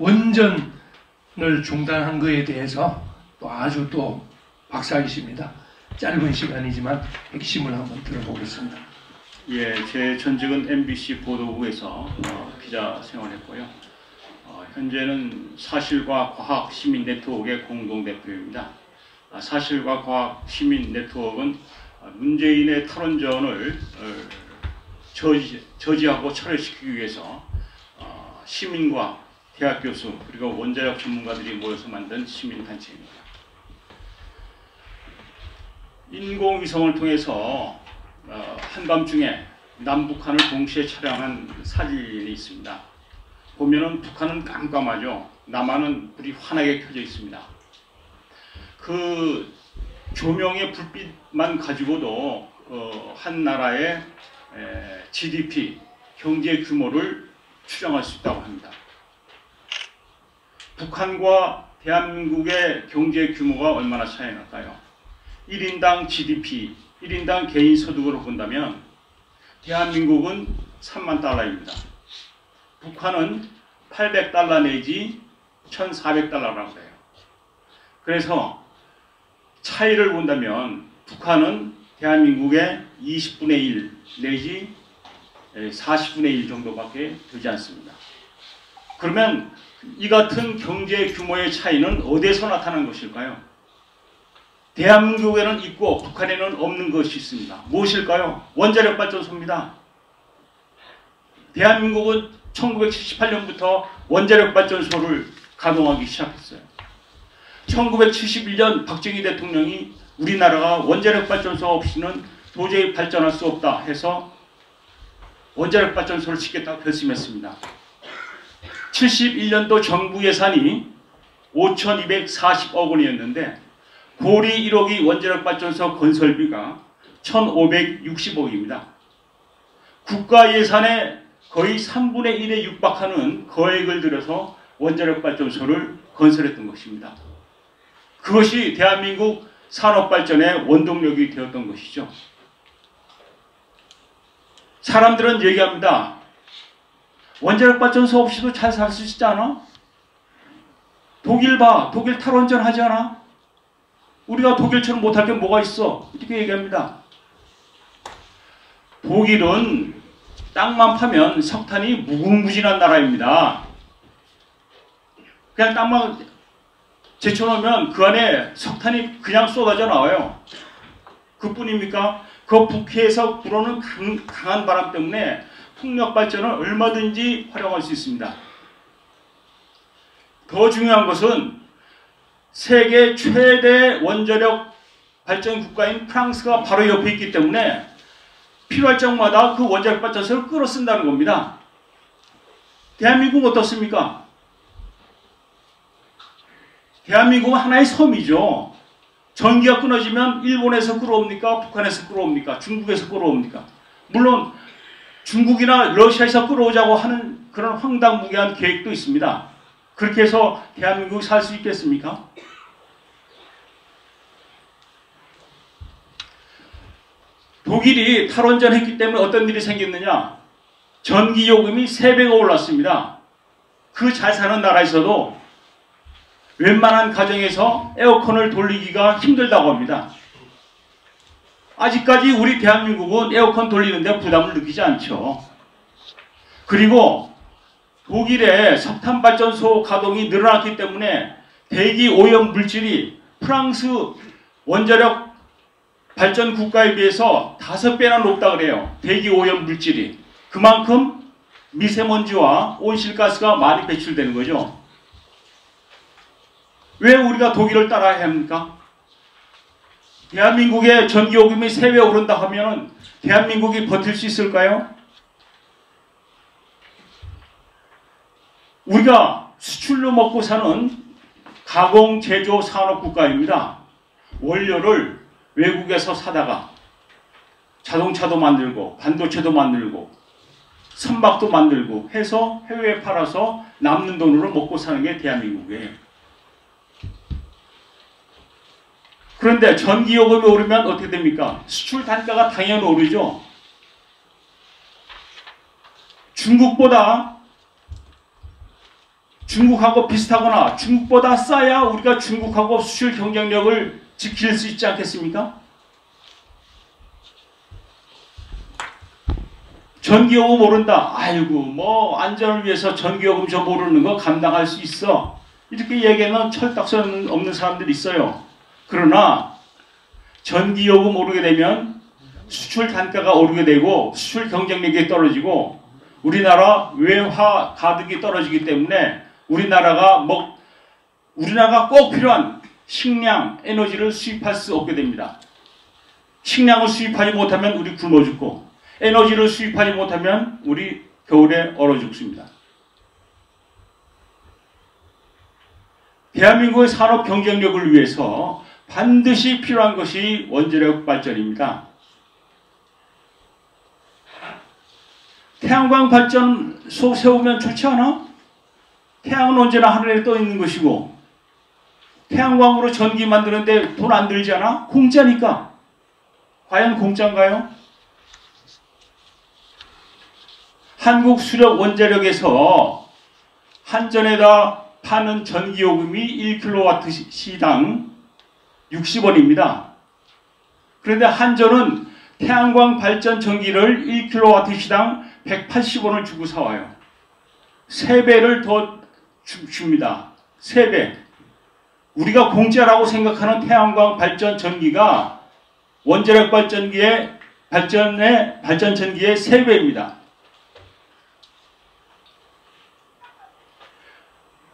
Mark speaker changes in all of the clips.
Speaker 1: 원전을 중단한 것에 대해서 또 아주 또 박사이십니다. 짧은 시간이지만 핵심을 한번 들어보겠습니다.
Speaker 2: 예, 제 전직은 MBC 보도국에서 기자 생활했고요. 현재는 사실과 과학 시민 네트워크의 공동대표입니다. 사실과 과학 시민 네트워크는 문재인의 탈원전을 저지하고 철회시키기 위해서 시민과 대학 교수 그리고 원자력 전문가들이 모여서 만든 시민단체입니다. 인공위성을 통해서 한밤중에 남북한을 동시에 촬영한 사진이 있습니다. 보면은 북한은 깜깜하죠. 남한은 불이 환하게 켜져 있습니다. 그 조명의 불빛만 가지고도 한 나라의 GDP, 경제 규모를 추정할 수 있다고 합니다. 북한과 대한민국의 경제 규모가 얼마나 차이 날까요? 1인당 GDP, 1인당 개인 소득으로 본다면 대한민국은 3만 달러입니다. 북한은 800달러 내지 1,400달러라고 해요. 그래서 차이를 본다면 북한은 대한민국의 20분의 1 내지 40분의 1 정도밖에 되지 않습니다. 그러면 이 같은 경제 규모의 차이는 어디에서 나타난 것일까요? 대한민국에는 있고 북한에는 없는 것이 있습니다. 무엇일까요? 원자력 발전소입니다. 대한민국은 1978년부터 원자력 발전소를 가동하기 시작했어요. 1971년 박정희 대통령이 우리나라가 원자력 발전소 없이는 도저히 발전할 수 없다 해서 원자력 발전소를 짓겠다고 결심했습니다. 71년도 정부 예산이 5,240억 원이었는데 고리 1호기 원자력 발전소 건설비가 1,560억입니다. 국가 예산의 거의 3분의 1에 육박하는 거액을 들여서 원자력 발전소를 건설했던 것입니다. 그것이 대한민국 산업발전의 원동력이 되었던 것이죠. 사람들은 얘기합니다. 원자력 발전소 없이도 잘 살 수 있지 않아? 독일 봐. 독일 탈원전 하지 않아? 우리가 독일처럼 못할 게 뭐가 있어? 이렇게 얘기합니다. 독일은 땅만 파면 석탄이 무궁무진한 나라입니다. 그냥 땅만 제쳐놓으면 그 안에 석탄이 그냥 쏟아져 나와요. 그뿐입니까? 그 북해에서 불어오는 강한 바람 때문에 풍력 발전을 얼마든지 활용할 수 있습니다. 더 중요한 것은 세계 최대 원자력 발전 국가인 프랑스가 바로 옆에 있기 때문에 필요할 적마다 그 원자력 발전소를 끌어 쓴다는 겁니다. 대한민국은 어떻습니까? 대한민국은 하나의 섬이죠. 전기가 끊어지면 일본에서 끌어옵니까? 북한에서 끌어옵니까? 중국에서 끌어옵니까? 물론 중국이나 러시아에서 끌어오자고 하는 그런 황당무계한 계획도 있습니다. 그렇게 해서 대한민국이 살 수 있겠습니까? 독일이 탈원전 했기 때문에 어떤 일이 생겼느냐? 전기요금이 3배가 올랐습니다. 그 잘 사는 나라에서도 웬만한 가정에서 에어컨을 돌리기가 힘들다고 합니다. 아직까지 우리 대한민국은 에어컨 돌리는데 부담을 느끼지 않죠. 그리고 독일의 석탄발전소 가동이 늘어났기 때문에 대기 오염 물질이 프랑스 원자력 발전 국가에 비해서 5배나 높다 그래요. 대기 오염 물질이. 그만큼 미세먼지와 온실가스가 많이 배출되는 거죠. 왜 우리가 독일을 따라야 합니까? 대한민국의 전기요금이 3배 오른다 하면 대한민국이 버틸 수 있을까요? 우리가 수출로 먹고 사는 가공 제조 산업 국가입니다. 원료를 외국에서 사다가 자동차도 만들고 반도체도 만들고 선박도 만들고 해서 해외에 팔아서 남는 돈으로 먹고 사는 게 대한민국이에요. 그런데 전기요금이 오르면 어떻게 됩니까? 수출 단가가 당연히 오르죠. 중국하고 비슷하거나 중국보다 싸야 우리가 중국하고 수출 경쟁력을 지킬 수 있지 않겠습니까? 전기요금 모른다. 아이고 뭐 안전을 위해서 전기요금 저 모르는 거 감당할 수 있어. 이렇게 얘기하는 철딱선 없는 사람들이 있어요. 그러나 전기요금 오르게 되면 수출 단가가 오르게 되고 수출 경쟁력이 떨어지고 우리나라 외화 가득이 떨어지기 때문에 우리나라가 꼭 필요한 식량, 에너지를 수입할 수 없게 됩니다. 식량을 수입하지 못하면 우리 굶어 죽고 에너지를 수입하지 못하면 우리 겨울에 얼어 죽습니다. 대한민국의 산업 경쟁력을 위해서 반드시 필요한 것이 원자력 발전입니다. 태양광 발전소 세우면 좋지 않아? 태양은 언제나 하늘에 떠 있는 것이고 태양광으로 전기 만드는데 돈 안 들지 않아? 공짜니까. 과연 공짜인가요? 한국수력 원자력에서 한전에다 파는 전기요금이 1kW시당 60원입니다. 그런데 한전은 태양광 발전 전기를 1kW시당 180원을 주고 사와요. 3배를 더 줍니다. 3배. 우리가 공짜라고 생각하는 태양광 발전 전기가 원자력 발전기의 발전 전기의 3배입니다.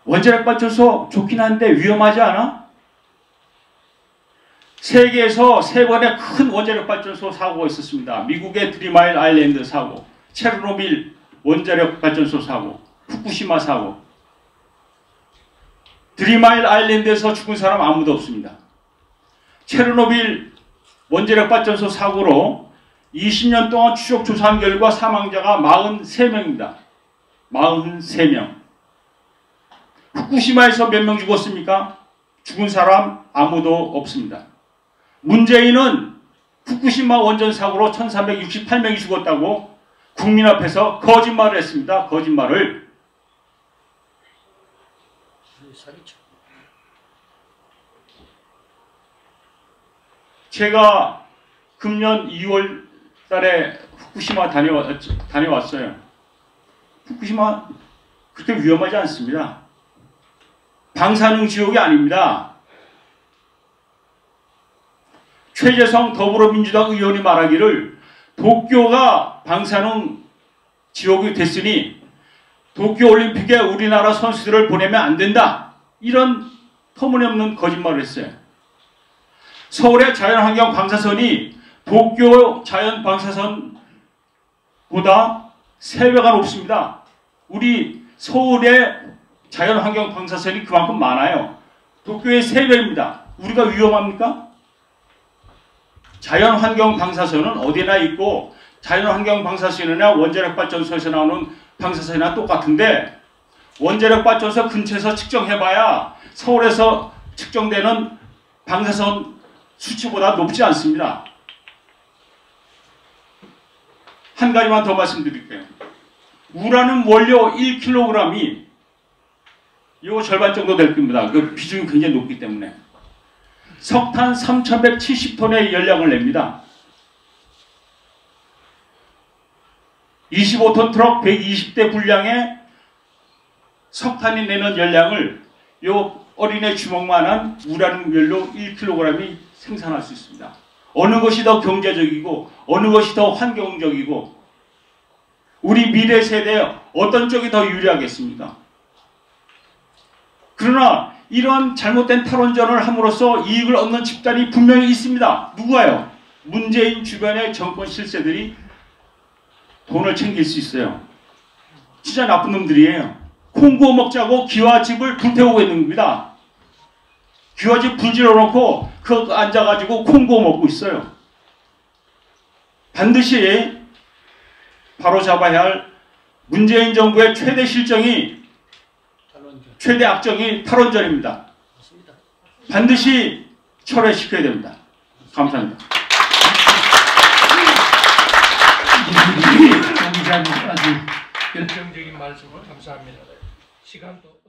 Speaker 2: 원자력 발전소 좋긴 한데 위험하지 않아? 세계에서 3번의 큰 원자력 발전소 사고가 있었습니다. 미국의 드리마일 아일랜드 사고, 체르노빌 원자력 발전소 사고, 후쿠시마 사고. 드리마일 아일랜드에서 죽은 사람 아무도 없습니다. 체르노빌 원자력 발전소 사고로 20년 동안 추적 조사한 결과 사망자가 43명입니다. 43명. 후쿠시마에서 몇 명 죽었습니까? 죽은 사람 아무도 없습니다. 문재인은 후쿠시마 원전 사고로 1368명이 죽었다고 국민 앞에서 거짓말을 했습니다. 거짓말을. 제가 금년 2월 달에 후쿠시마 다녀왔어요. 후쿠시마 그렇게 위험하지 않습니다. 방사능 지옥이 아닙니다. 최재성 더불어민주당 의원이 말하기를 도쿄가 방사능 지옥이 됐으니 도쿄올림픽에 우리나라 선수들을 보내면 안 된다. 이런 터무니없는 거짓말을 했어요. 서울의 자연환경 방사선이 도쿄 자연방사선보다 3배가 높습니다. 우리 서울의 자연환경 방사선이 그만큼 많아요. 도쿄의 3배입니다. 우리가 위험합니까? 자연환경 방사선은 어디나 있고 자연환경 방사선이나 원자력 발전소에서 나오는 방사선이나 똑같은데 원자력 발전소 근처에서 측정해봐야 서울에서 측정되는 방사선 수치보다 높지 않습니다. 한 가지만 더 말씀드릴게요. 우라늄 원료 1kg이 이거 절반 정도 될 겁니다. 그 비중이 굉장히 높기 때문에. 석탄 3170톤의 열량을 냅니다. 25톤 트럭 120대 분량의 석탄이 내는 열량을 요 어린애 주먹만한 우라늄 연료 1kg이 생산할 수 있습니다. 어느 것이 더 경제적이고 어느 것이 더 환경적이고 우리 미래 세대에 어떤 쪽이 더 유리하겠습니까? 그러나 이런 잘못된 탈원전을 함으로써 이익을 얻는 집단이 분명히 있습니다. 누가요? 문재인 주변의 정권 실세들이 돈을 챙길 수 있어요. 진짜 나쁜 놈들이에요. 콩고 먹자고 기와집을 불태우고 있는 겁니다. 기와집 불 질러놓고 그 앉아가지고 콩고 먹고 있어요. 반드시 바로잡아야 할 문재인 정부의 최대 실정이 최대 악정이 탈원전입니다. 반드시 철회시켜야 됩니다. 감사합니다.
Speaker 1: 기자님 아주 결정적인 말씀을 감사합니다. 시간도